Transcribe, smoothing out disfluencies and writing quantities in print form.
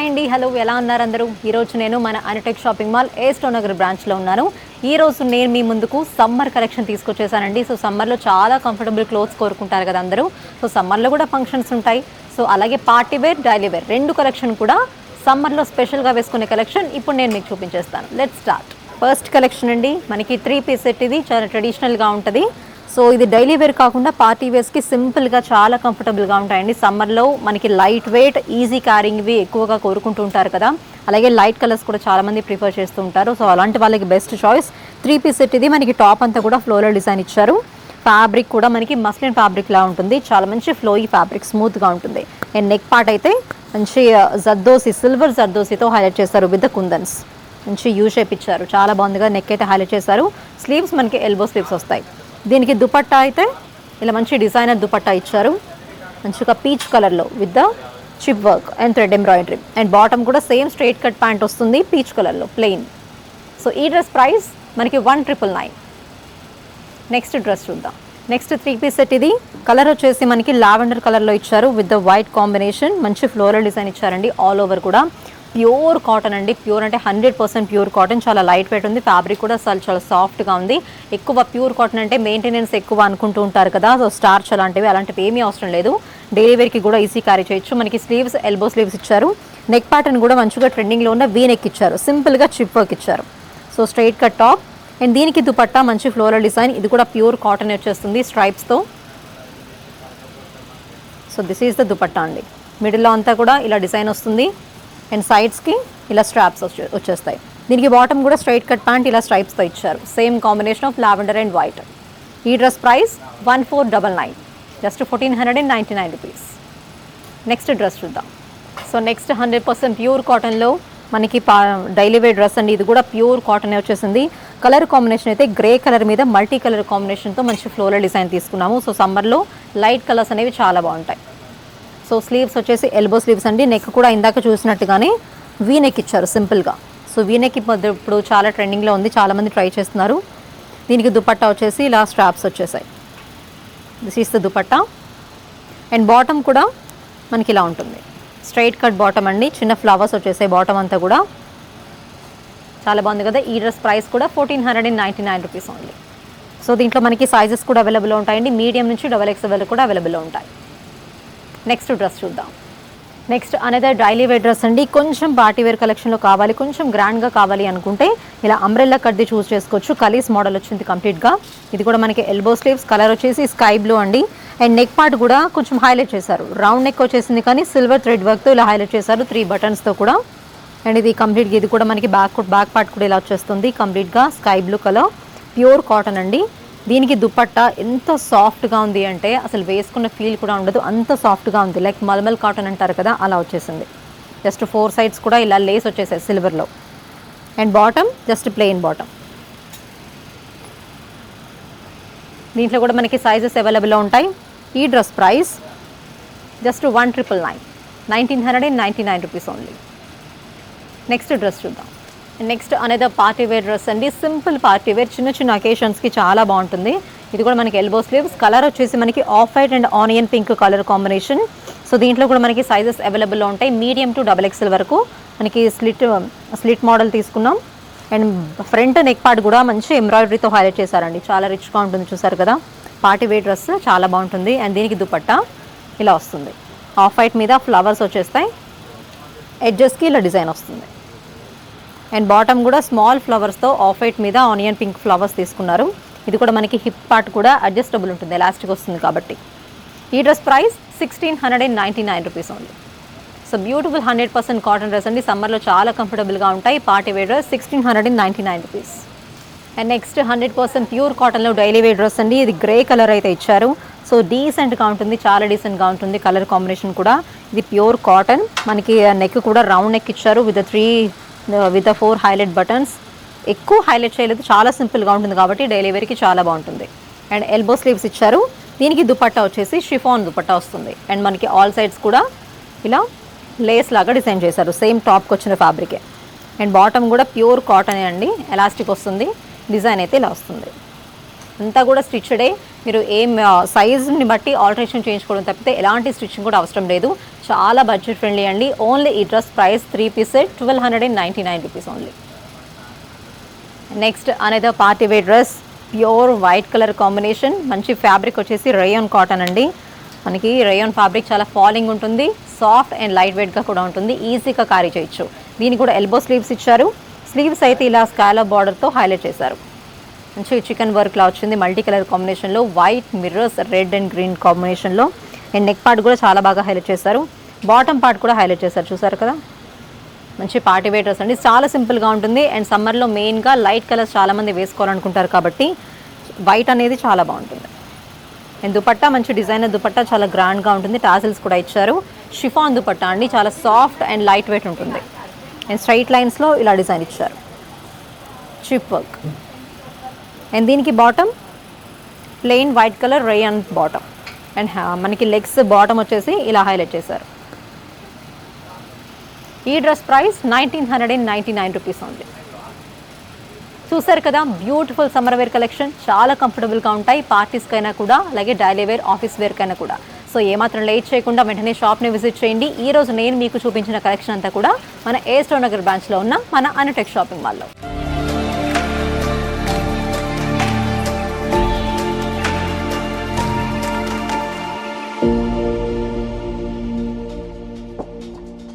Hi అండి, hello, ఎలా ఉన్నారు అందరూ? ఈరోజు నేను మన అనుటెక్ షాపింగ్ మాల్ ఏ స్టోర్ నగర్ బ్రాంచ్లో ఉన్నాను. ఈరోజు నేను మీ ముందుకు సమ్మర్ కలెక్షన్ తీసుకొచ్చేసానండి. సో సమ్మర్లో చాలా కంఫర్టబుల్ క్లోత్స్ కోరుకుంటారు కదా అందరూ. సో సమ్మర్లో కూడా ఫంక్షన్స్ ఉంటాయి. సో అలాగే పార్టీ వేర్, డైలీ వేర్ రెండు కలెక్షన్ కూడా సమ్మర్లో స్పెషల్గా వేసుకునే కలెక్షన్ ఇప్పుడు నేను మీకు చూపించేస్తాను. Let's start. ఫస్ట్ కలెక్షన్ అండి, మనకి 3 పీస్ సెట్. ఇది చాలా ట్రెడిషనల్గా ఉంటుంది. సో ఇది డైలీ వేర్ కాకుండా పార్టీ వేర్స్కి సింపుల్గా చాలా కంఫర్టబుల్గా ఉంటాయండి. సమ్మర్లో మనకి లైట్ వెయిట్, ఈజీ క్యారింగ్వి ఎక్కువగా కోరుకుంటూ ఉంటారు కదా. అలాగే లైట్ కలర్స్ కూడా చాలామంది ప్రిఫర్ చేస్తూ ఉంటారు. సో అలాంటి వాళ్ళకి బెస్ట్ చాయిస్ 3 పీస్ సెట్. ఇది మనకి టాప్ అంతా కూడా ఫ్లోరల్ డిజైన్ ఇచ్చారు. ఫ్యాబ్రిక్ కూడా మనకి మస్లిన్ ఫ్యాబ్రిక్ లా ఉంటుంది. చాలా మంచి ఫ్లోయీ ఫ్యాబ్రిక్, స్మూత్గా ఉంటుంది. అండ్ నెక్ పార్ట్ అయితే మంచి జర్దోసి, సిల్వర్ జర్దోసితో హైలైట్ చేస్తారు విత్ కుందన్స్. మంచి యూ షేప్ ఇచ్చారు, చాలా బాగుందిగా నెక్ అయితే హైలైట్ చేశారు. స్లీవ్స్ మనకి ఎల్బో స్లీవ్స్ వస్తాయి. దీనికి దుపట్టా అయితే ఇలా మంచి డిజైనర్ దుపట్టా ఇచ్చారు, మంచిగా పీచ్ కలర్లో with the chip work and thread embroidery. And bottom కూడా సేమ్ స్ట్రైట్ కట్ ప్యాంట్ వస్తుంది పీచ్ కలర్లో ప్లెయిన్. సో ఈ డ్రెస్ ప్రైస్ మనకి 1999. నెక్స్ట్ డ్రెస్ చూద్దాం. Next 3 piece set. ఇది కలర్ వచ్చేసి మనకి లావెండర్ కలర్లో ఇచ్చారు విత్ ద వైట్ కాంబినేషన్. మంచి ఫ్లోరల్ డిజైన్ ఇచ్చారండి. ఆల్ ఓవర్ కూడా ప్యూర్ కాటన్ అండి. ప్యూర్ అంటే 100% ప్యూర్ కాటన్. చాలా లైట్ వెయిట్ ఉంది. ఫ్యాబ్రిక్ కూడా చాలా సాఫ్ట్గా ఉంది. ఎక్కువ ప్యూర్ కాటన్ అంటే మెయింటెనెన్స్ ఎక్కువ అనుకుంటూ ఉంటారు కదా. సో స్టార్చ్ అలాంటివి ఏమీ అవసరం లేదు. డైలీ వేర్కి కూడా ఈజీ క్యారీ చేయొచ్చు. మనకి స్లీవ్స్ ఎల్బో స్లీవ్స్ ఇచ్చారు. నెక్ ప్యాటర్న్ కూడా మంచిగా ట్రెండింగ్లో ఉన్న వీ నెక్ ఇచ్చారు. సింపుల్గా చిప్ వర్క్ ఇచ్చారు. So straight cut top. And దీనికి దుపట్టా మంచి ఫ్లోరల్ డిజైన్. ఇది కూడా ప్యూర్ కాటన్ వచ్చేస్తుంది స్ట్రైప్స్తో. So this is the dupatta అండి. మిడిల్లో అంతా కూడా ఇలా డిజైన్ వస్తుంది. అండ్ సైడ్స్కి ఇలా స్ట్రాప్స్ వచ్చేస్తాయి. దీనికి బాటమ్ కూడా స్ట్రైట్ కట్ ప్యాంట్ ఇలా స్ట్రైప్స్తో ఇచ్చారు. Same combination of lavender and white. ఈ dress price 1499, just 1499 rupees. Next dress చూద్దాం. సో నెక్స్ట్ 100% ప్యూర్ కాటన్లో మనకి డైలీ వేర్ డ్రెస్ అండి. ఇది కూడా ప్యూర్ కాటన్ వచ్చేసింది. కలర్ కాంబినేషన్ అయితే గ్రే కలర్ మీద మల్టీ కలర్ కాంబినేషన్తో మంచి ఫ్లోరల్ డిజైన్ తీసుకున్నాము. సో సమ్మర్లో లైట్ కలర్స్ అనేవి చాలా బాగుంటాయి. సో స్లీవ్స్ వచ్చేసి ఎల్బో స్లీవ్స్ అండి. నెక్ కూడా ఇందాక చూసినట్టుగానే వీ నెక్ ఇచ్చారు సింపుల్గా. సో వీ నెక్ ఇప్పుడు చాలా ట్రెండింగ్లో ఉంది, చాలామంది ట్రై చేస్తున్నారు. దీనికి దుపట్టా వచ్చేసి ఇలా స్ట్రాప్స్ వచ్చేసాయి. This is the dupatta. And bottom కూడా మనకి ఇలా ఉంటుంది. స్ట్రైట్ కట్ బాటమ్ అండి. చిన్న ఫ్లవర్స్ వచ్చేసాయి బాటమ్ అంతా కూడా. చాలా బాగుంది కదా. ఈ డ్రెస్ ప్రైస్ కూడా 1499 రూపీస్ ఓన్లీ. సో దీంట్లో మనకి సైజెస్ కూడా అవైలబుల్ ఉంటాయండి. మీడియం నుంచి XXL కూడా అవైలబుల్ ఉంటాయి. నెక్స్ట్ డ్రెస్ చూద్దాం. Next another daily wear dress అండి. కొంచెం పార్టీ వేర్ కలెక్షన్లో కావాలి, కొంచెం గ్రాండ్గా కావాలి అనుకుంటే ఇలా అంబ్రెల్లా కట్ది చూస్ చేసుకోవచ్చు. కలీస్ మోడల్ వచ్చింది కంప్లీట్గా. ఇది కూడా మనకి ఎల్బో స్లీవ్స్. కలర్ వచ్చేసి స్కై బ్లూ అండి. అండ్ నెక్ పార్ట్ కూడా కొంచెం హైలైట్ చేశారు. రౌండ్ నెక్ వచ్చేసింది కానీ సిల్వర్ థ్రెడ్ వర్క్తో ఇలా హైలైట్ చేశారు 3 బటన్స్తో కూడా. అండ్ ఇది కంప్లీట్గా ఇది కూడా మనకి బ్యాక్ పార్ట్ కూడా ఇలా వచ్చేస్తుంది కంప్లీట్గా sky blue colour. Pure cotton అండి. దీనికి దుపట్టా ఎంత సాఫ్ట్గా ఉంది అంటే అసలు వేసుకున్న ఫీల్ కూడా ఉండదు, అంత సాఫ్ట్గా ఉంది. లైక్ మల్మల్ కాటన్ అంటారు కదా, అలా వచ్చేసింది. జస్ట్ 4 సైడ్స్ కూడా ఇలా లేస్ వచ్చేసాయి సిల్వర్లో. And bottom just plain bottom. దీంట్లో కూడా మనకి సైజెస్ అవైలబుల్లో ఉంటాయి. ఈ dress price just 1999 rupees only. Next dress చూద్దాం. Next another party wear dress అండి. సింపుల్ పార్టీ వేర్, చిన్న అకేషన్స్కి చాలా బాగుంటుంది. ఇది కూడా మనకి ఎల్బో స్లీవ్స్. కలర్ వచ్చేసి మనకి off white and onion pink colour combination. So దీంట్లో కూడా మనకి సైజెస్ అవైలబుల్లో ఉంటాయి. మీడియం టు XXL వరకు మనకి స్లిట్ మోడల్ తీసుకున్నాం. అండ్ ఫ్రంట్ నెక్ పార్ట్ కూడా మంచి ఎంబ్రాయిడరీతో హైలైట్ చేశారండి. చాలా రిచ్గా ఉంటుంది, చూసారు కదా. పార్టీ వేర్ డ్రెస్ చాలా బాగుంటుంది. అండ్ దీనికి దుపట్టా ఇలా వస్తుంది. ఆఫ్ వైట్ మీద ఫ్లవర్స్ వచ్చేస్తాయి. ఎడ్జెస్కి ఇలా డిజైన్ వస్తుంది. అండ్ బాటమ్ కూడా స్మాల్ ఫ్లవర్స్తో ఆఫ్ వైట్ మీద ఆనియన్ పింక్ ఫ్లవర్స్ తీసుకున్నారు. ఇది కూడా మనకి హిప్ పార్ట్ కూడా అడ్జస్టబుల్ ఉంటుంది, ఎలాస్టిక్ వస్తుంది కాబట్టి. ఈ dress price 1699 rupees only. So beautiful 100% cotton dress అండి. సమ్మర్లో చాలా కంఫర్టబుల్గా ఉంటాయి. Party wear dress 1699 rupees. And next 100% pure కాటన్లో డైలీ వేర్ డ్రెస్ అండి. ఇది గ్రే కలర్ అయితే ఇచ్చారు. సో డీసెంట్గా ఉంటుంది, చాలా డీసెంట్గా ఉంటుంది. కలర్ కాంబినేషన్ కూడా ఇది ప్యూర్ కాటన్. మనకి నెక్ కూడా రౌండ్ నెక్ ఇచ్చారు విత్ 4 హైలైట్ బటన్స్. ఎక్కువ హైలైట్ చేయలేదు, చాలా సింపుల్గా ఉంటుంది కాబట్టి డైలీ వేర్కి చాలా బాగుంటుంది. అండ్ ఎల్బో స్లీవ్స్ ఇచ్చారు. దీనికి దుపట్టా వచ్చేసి షిఫాన్ దుపట్టా వస్తుంది. అండ్ మనకి ఆల్ సైడ్స్ కూడా ఇలా లేస్ లాగా డిజైన్ చేశారు, సేమ్ టాప్కి వచ్చిన ఫ్యాబ్రికే. అండ్ బాటమ్ కూడా ప్యూర్ కాటనే అండి, ఎలాస్టిక్ వస్తుంది. డిజైన్ అయితే ఇలా వస్తుంది. అంతా కూడా స్టిచ్డే. మీరు ఏం సైజ్ని బట్టి ఆల్టరేషన్ చేయించుకోవడం తప్పితే ఎలాంటి స్టిచ్చింగ్ కూడా అవసరం లేదు. చాలా బడ్జెట్ ఫ్రెండ్లీ అండి. ఓన్లీ ఈ dress price 3 piece set 1299 rupees only. Next another party wear dress, pure white colour combination. మంచి ఫ్యాబ్రిక్ వచ్చేసి రేయాన్ కాటన్ అండి. మనకి రేయాన్ ఫ్యాబ్రిక్ చాలా ఫాలింగ్ ఉంటుంది, సాఫ్ట్ అండ్ లైట్ వెయిట్గా కూడా ఉంటుంది, ఈజీగా క్యారీ చేయొచ్చు. దీనికి కూడా ఎల్బో స్లీవ్స్ ఇచ్చారు. స్లీవ్స్ అయితే ఇలా స్కాలప్ బార్డర్తో హైలైట్ చేశారు. మంచి చికెన్ వర్క్లా వచ్చింది మల్టీ కలర్ కాంబినేషన్లో, white mirrors red and green కాంబినేషన్లో. అండ్ నెక్ పార్ట్ కూడా చాలా బాగా హైలైట్ చేశారు, బాటమ్ పార్ట్ కూడా హైలైట్ చేశారు. చూసారు కదా, మంచి పార్టీ వేర్ డ్రెస్ అండి. చాలా సింపుల్గా ఉంటుంది. అండ్ సమ్మర్లో మెయిన్గా లైట్ కలర్స్ చాలామంది వేసుకోవాలనుకుంటారు కాబట్టి వైట్ అనేది చాలా బాగుంటుంది. అండ్ దుపట్టా మంచి డిజైనర్ దుపట్టా, చాలా గ్రాండ్గా ఉంటుంది. టాసిల్స్ కూడా ఇచ్చారు. షిఫాన్ దుపట్టా అండి, చాలా సాఫ్ట్ అండ్ లైట్ వెయిట్ ఉంటుంది. అండ్ స్ట్రైట్ లైన్స్లో ఇలా డిజైన్ ఇచ్చారు, చిప్ వర్క్. అండ్ దీనికి bottom plain white colour rayon bottom. And మనకి లెగ్స్ బాటమ్ వచ్చేసి ఇలా హైలైట్ చేశారు. ఈ డ్రెస్ ప్రైస్ 1999 రూపీస్ ఓన్లీ. చూసారు కదా, బ్యూటిఫుల్ సమ్మర్ వేర్ కలెక్షన్. చాలా కంఫర్టబుల్గా ఉంటాయి పార్టీస్కైనా కూడా, అలాగే డైలీ వేర్, ఆఫీస్ వేర్కైనా కూడా. సో ఏమాత్రం లేట్ చేయకుండా వెంటనే షాప్ని విజిట్ చేయండి. ఈ రోజు నేను మీకు చూపించిన కలెక్షన్ అంతా కూడా మన ఏ స్టోర్ నగర్ బ్రాంచ్లో ఉన్న మన అనుటెక్ షాపింగ్ మాల్లో.